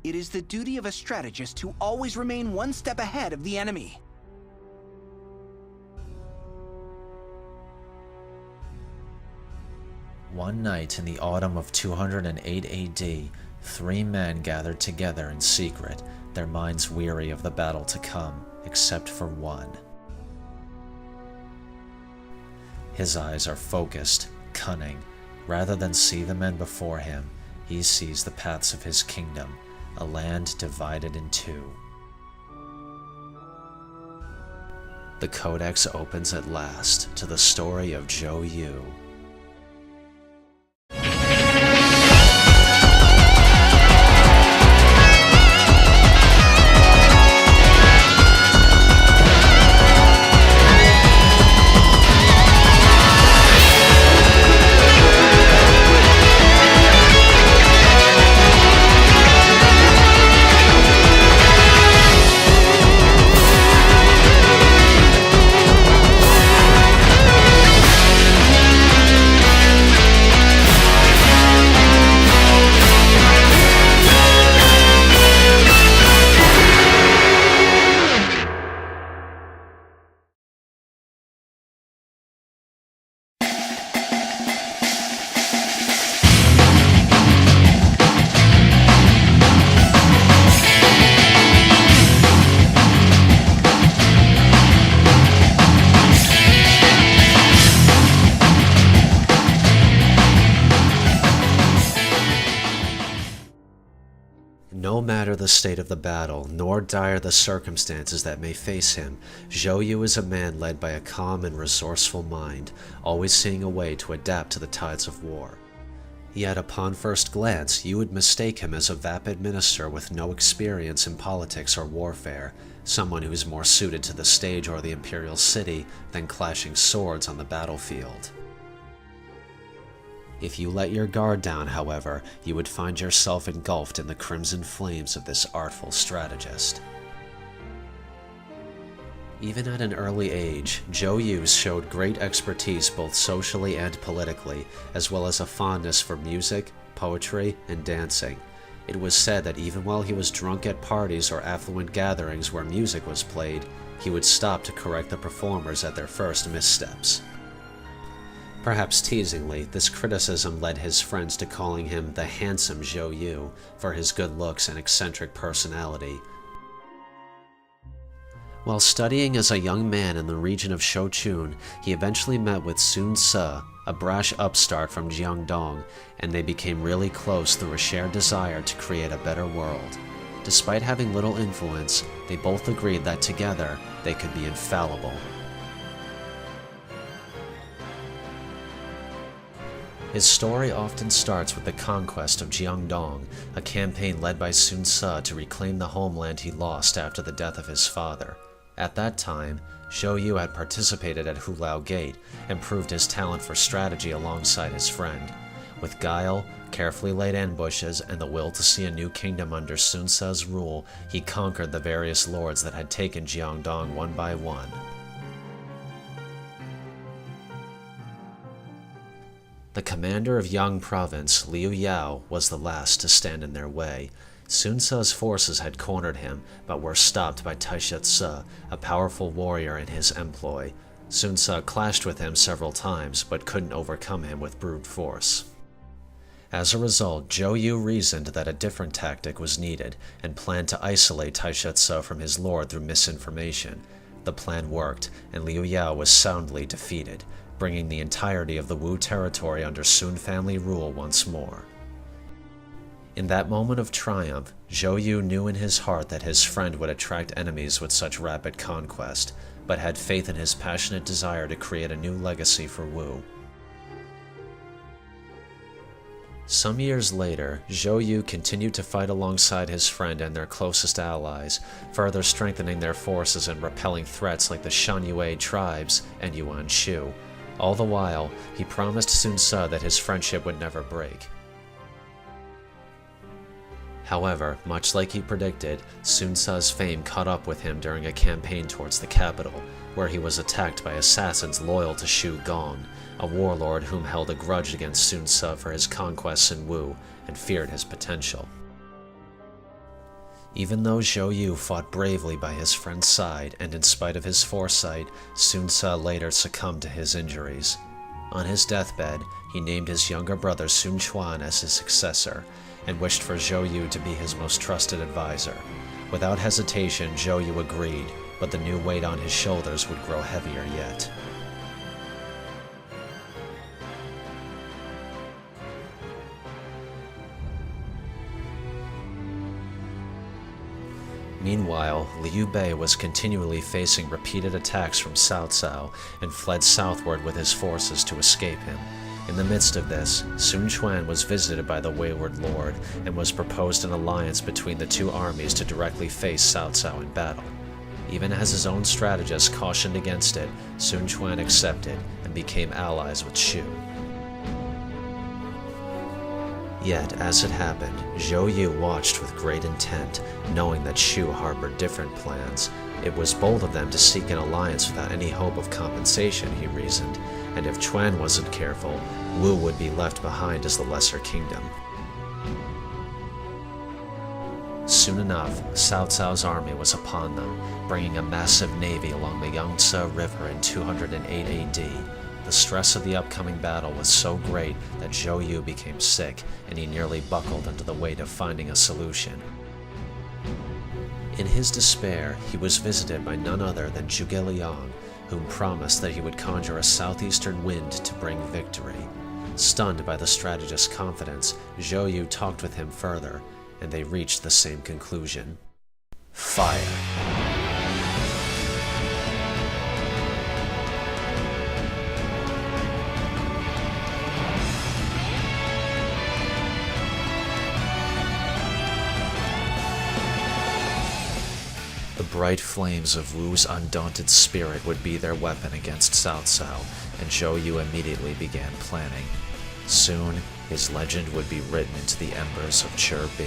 It is the duty of a strategist to always remain one step ahead of the enemy. One night in the autumn of 208 AD, 3 men gathered together in secret, their minds weary of the battle to come, except for one. His eyes are focused, cunning. Rather than see the men before him, he sees the paths of his kingdom, a land divided in two. The Codex opens at last to the story of Zhou Yu. No matter the state of the battle, nor dire the circumstances that may face him, Zhou Yu is a man led by a calm and resourceful mind, always seeing a way to adapt to the tides of war. Yet upon first glance, you would mistake him as a vapid minister with no experience in politics or warfare, someone who is more suited to the stage or the imperial city than clashing swords on the battlefield. If you let your guard down, however, you would find yourself engulfed in the crimson flames of this artful strategist. Even at an early age, Zhou Yu showed great expertise both socially and politically, as well as a fondness for music, poetry, and dancing. It was said that even while he was drunk at parties or affluent gatherings where music was played, he would stop to correct the performers at their first missteps. Perhaps teasingly, this criticism led his friends to calling him the handsome Zhou Yu for his good looks and eccentric personality. While studying as a young man in the region of Shochun, he eventually met with Sun Ce, a brash upstart from Jiangdong, and they became really close through a shared desire to create a better world. Despite having little influence, they both agreed that together they could be infallible. His story often starts with the conquest of Jiangdong, a campaign led by Sun Ce to reclaim the homeland he lost after the death of his father. At that time, Zhou Yu had participated at Hulao Gate and proved his talent for strategy alongside his friend. With guile, carefully laid ambushes, and the will to see a new kingdom under Sun Ce's rule, he conquered the various lords that had taken Jiangdong one by one. The commander of Yang province, Liu Yao, was the last to stand in their way. Sun Ce's forces had cornered him, but were stopped by Taishet Ce, a powerful warrior in his employ. Sun Ce clashed with him several times, but couldn't overcome him with brute force. As a result, Zhou Yu reasoned that a different tactic was needed, and planned to isolate Taishet Ce from his lord through misinformation. The plan worked, and Liu Yao was soundly defeated, bringing the entirety of the Wu territory under Sun family rule once more. In that moment of triumph, Zhou Yu knew in his heart that his friend would attract enemies with such rapid conquest, but had faith in his passionate desire to create a new legacy for Wu. Some years later, Zhou Yu continued to fight alongside his friend and their closest allies, further strengthening their forces and repelling threats like the Shanyue tribes and Yuan Shu. All the while, he promised Sun Ce that his friendship would never break. However, much like he predicted, Sun Ce's fame caught up with him during a campaign towards the capital, where he was attacked by assassins loyal to Shu Gong, a warlord whom held a grudge against Sun Ce for his conquests in Wu and feared his potential. Even though Zhou Yu fought bravely by his friend's side, and in spite of his foresight, Sun Ce later succumbed to his injuries. On his deathbed, he named his younger brother Sun Quan as his successor, and wished for Zhou Yu to be his most trusted advisor. Without hesitation, Zhou Yu agreed, but the new weight on his shoulders would grow heavier yet. Meanwhile, Liu Bei was continually facing repeated attacks from Cao Cao and fled southward with his forces to escape him. In the midst of this, Sun Quan was visited by the wayward lord and was proposed an alliance between the two armies to directly face Cao Cao in battle. Even as his own strategist cautioned against it, Sun Quan accepted and became allies with Shu. Yet, as it happened, Zhou Yu watched with great intent, knowing that Shu harbored different plans. It was bold of them to seek an alliance without any hope of compensation, he reasoned, and if Quan wasn't careful, Wu would be left behind as the lesser kingdom. Soon enough, Cao Cao's army was upon them, bringing a massive navy along the Yangtze River in 208 AD. The stress of the upcoming battle was so great that Zhou Yu became sick, and he nearly buckled under the weight of finding a solution. In his despair, he was visited by none other than Zhuge Liang, whom promised that he would conjure a southeastern wind to bring victory. Stunned by the strategist's confidence, Zhou Yu talked with him further, and they reached the same conclusion. Fire. The bright flames of Wu's undaunted spirit would be their weapon against Cao Cao, and Zhou Yu immediately began planning. Soon, his legend would be written into the embers of Chur-Bi.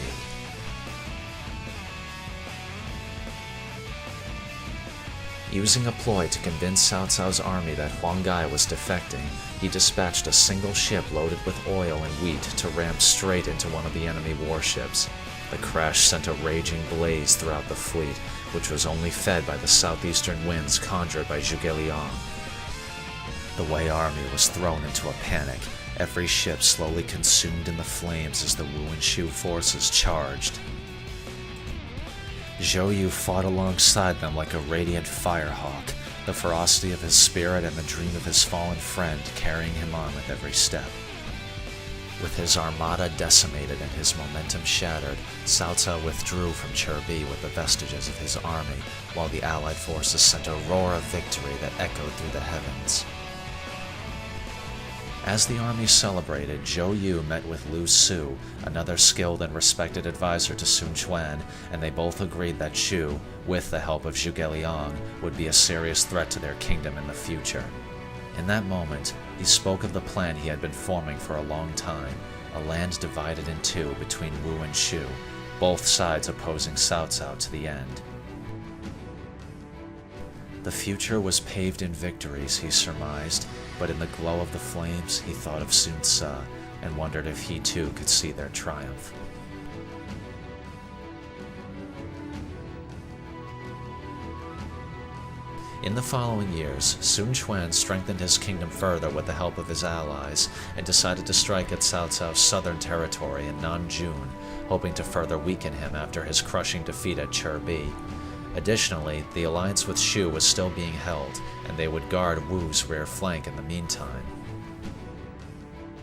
Using a ploy to convince Cao Cao's army that Huang Gai was defecting, he dispatched a single ship loaded with oil and wheat to ram straight into one of the enemy warships. The crash sent a raging blaze throughout the fleet, which was only fed by the southeastern winds conjured by Zhuge Liang. The Wei army was thrown into a panic, every ship slowly consumed in the flames as the Wu and Shu forces charged. Zhou Yu fought alongside them like a radiant firehawk, the ferocity of his spirit and the dream of his fallen friend carrying him on with every step. With his armada decimated and his momentum shattered, Cao Cao withdrew from Chur-Bi with the vestiges of his army, while the allied forces sent a roar of victory that echoed through the heavens. As the army celebrated, Zhou Yu met with Lu Su, another skilled and respected advisor to Sun Quan, and they both agreed that Shu, with the help of Zhuge Liang, would be a serious threat to their kingdom in the future. In that moment, he spoke of the plan he had been forming for a long time, a land divided in two between Wu and Shu, both sides opposing Cao Cao to the end. The future was paved in victories, he surmised, but in the glow of the flames he thought of Sun Ce and wondered if he too could see their triumph. In the following years, Sun Quan strengthened his kingdom further with the help of his allies and decided to strike at Cao Cao's southern territory in Nanjun, hoping to further weaken him after his crushing defeat at Chur-Bi. Additionally, the alliance with Shu was still being held, and they would guard Wu's rear flank in the meantime.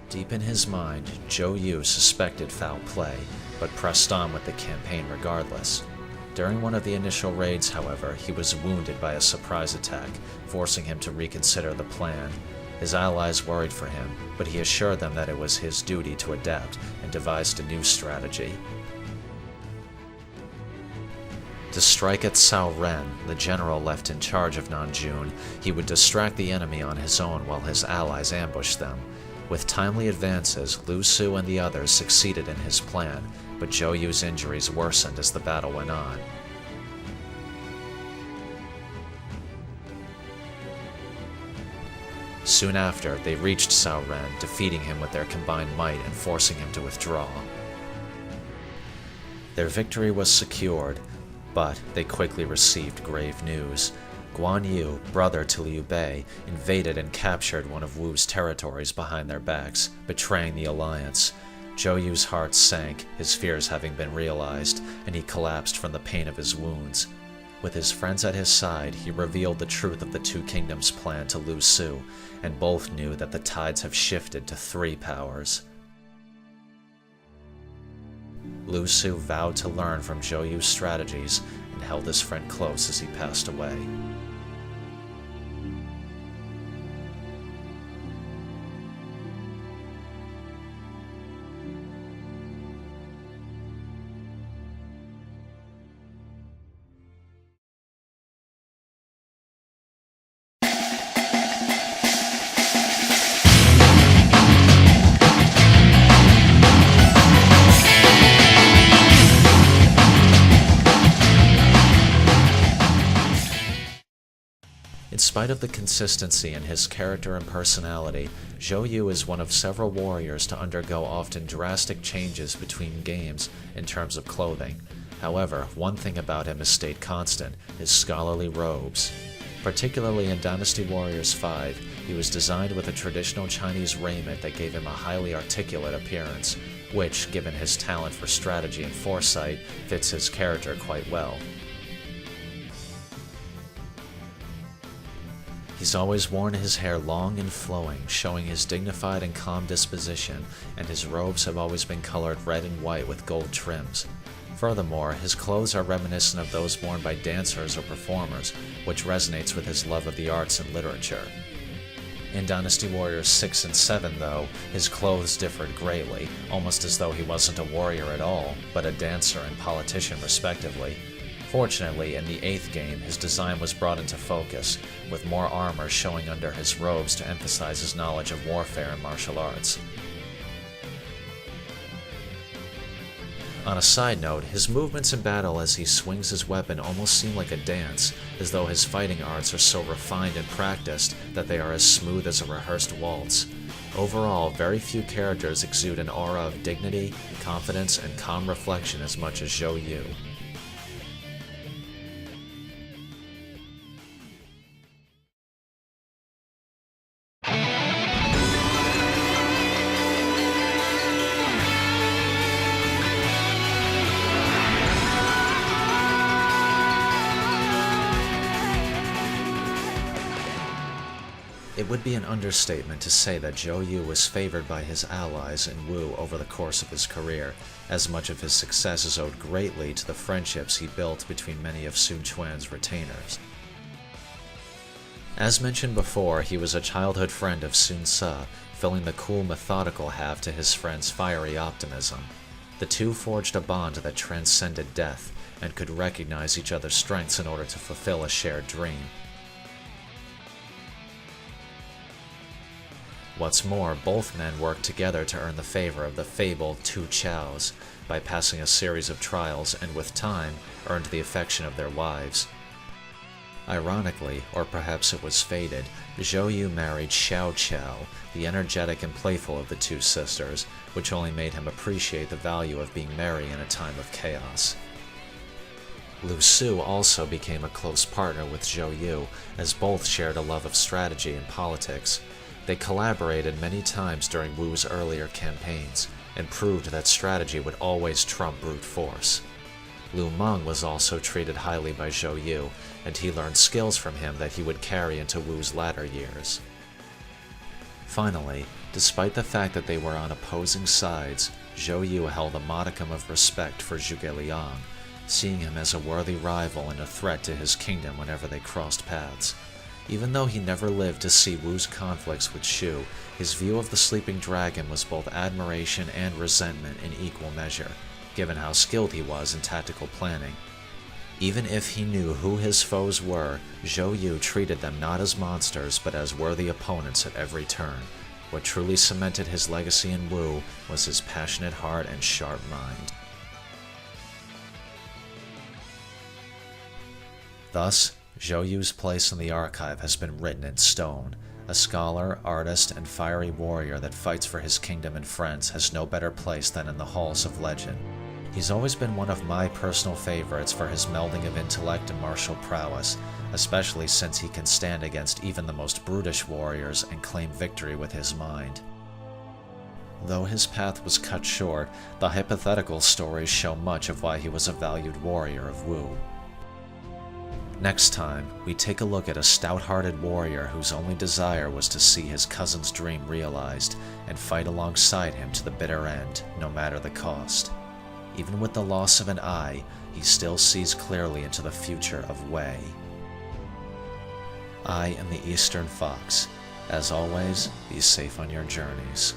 Deep in his mind, Zhou Yu suspected foul play, but pressed on with the campaign regardless. During one of the initial raids, however, he was wounded by a surprise attack, forcing him to reconsider the plan. His allies worried for him, but he assured them that it was his duty to adapt and devised a new strategy. To strike at Cao Ren, the general left in charge of Nanjun, he would distract the enemy on his own while his allies ambushed them. With timely advances, Lu Su and the others succeeded in his plan, but Zhou Yu's injuries worsened as the battle went on. Soon after, they reached Cao Ren, defeating him with their combined might and forcing him to withdraw. Their victory was secured, but they quickly received grave news. Guan Yu, brother to Liu Bei, invaded and captured one of Wu's territories behind their backs, betraying the alliance. Zhou Yu's heart sank, his fears having been realized, and he collapsed from the pain of his wounds. With his friends at his side, he revealed the truth of the Two Kingdoms plan to Lu Su, and both knew that the tides have shifted to 3 powers. Lu Su vowed to learn from Zhou Yu's strategies and held his friend close as he passed away. In spite of the consistency in his character and personality, Zhou Yu is one of several warriors to undergo often drastic changes between games in terms of clothing. However, one thing about him has stayed constant, his scholarly robes. Particularly in Dynasty Warriors 5, he was designed with a traditional Chinese raiment that gave him a highly articulate appearance, which, given his talent for strategy and foresight, fits his character quite well. He's always worn his hair long and flowing, showing his dignified and calm disposition, and his robes have always been colored red and white with gold trims. Furthermore, his clothes are reminiscent of those worn by dancers or performers, which resonates with his love of the arts and literature. In Dynasty Warriors 6 and 7, though, his clothes differed greatly, almost as though he wasn't a warrior at all, but a dancer and politician respectively. Fortunately, in the 8th game, his design was brought into focus, with more armor showing under his robes to emphasize his knowledge of warfare and martial arts. On a side note, his movements in battle as he swings his weapon almost seem like a dance, as though his fighting arts are so refined and practiced that they are as smooth as a rehearsed waltz. Overall, very few characters exude an aura of dignity, confidence, and calm reflection as much as Zhou Yu. It would be an understatement to say that Zhou Yu was favored by his allies in Wu over the course of his career, as much of his success is owed greatly to the friendships he built between many of Sun Quan's retainers. As mentioned before, he was a childhood friend of Sun Ce, filling the cool, methodical half to his friend's fiery optimism. The two forged a bond that transcended death, and could recognize each other's strengths in order to fulfill a shared dream. What's more, both men worked together to earn the favor of the fabled Two Chows by passing a series of trials and, with time, earned the affection of their wives. Ironically, or perhaps it was fated, Zhou Yu married Xiao Qiao, the energetic and playful of the two sisters, which only made him appreciate the value of being merry in a time of chaos. Lu Su also became a close partner with Zhou Yu, as both shared a love of strategy and politics. They collaborated many times during Wu's earlier campaigns, and proved that strategy would always trump brute force. Lu Meng was also treated highly by Zhou Yu, and he learned skills from him that he would carry into Wu's latter years. Finally, despite the fact that they were on opposing sides, Zhou Yu held a modicum of respect for Zhuge Liang, seeing him as a worthy rival and a threat to his kingdom whenever they crossed paths. Even though he never lived to see Wu's conflicts with Shu, his view of the sleeping dragon was both admiration and resentment in equal measure, given how skilled he was in tactical planning. Even if he knew who his foes were, Zhou Yu treated them not as monsters but as worthy opponents at every turn. What truly cemented his legacy in Wu was his passionate heart and sharp mind. Thus, Zhou Yu's place in the archive has been written in stone. A scholar, artist, and fiery warrior that fights for his kingdom and friends has no better place than in the halls of legend. He's always been one of my personal favorites for his melding of intellect and martial prowess, especially since he can stand against even the most brutish warriors and claim victory with his mind. Though his path was cut short, the hypothetical stories show much of why he was a valued warrior of Wu. Next time, we take a look at a stout-hearted warrior whose only desire was to see his cousin's dream realized and fight alongside him to the bitter end, no matter the cost. Even with the loss of an eye, he still sees clearly into the future of Wei. I am the Eastern Fox. As always, be safe on your journeys.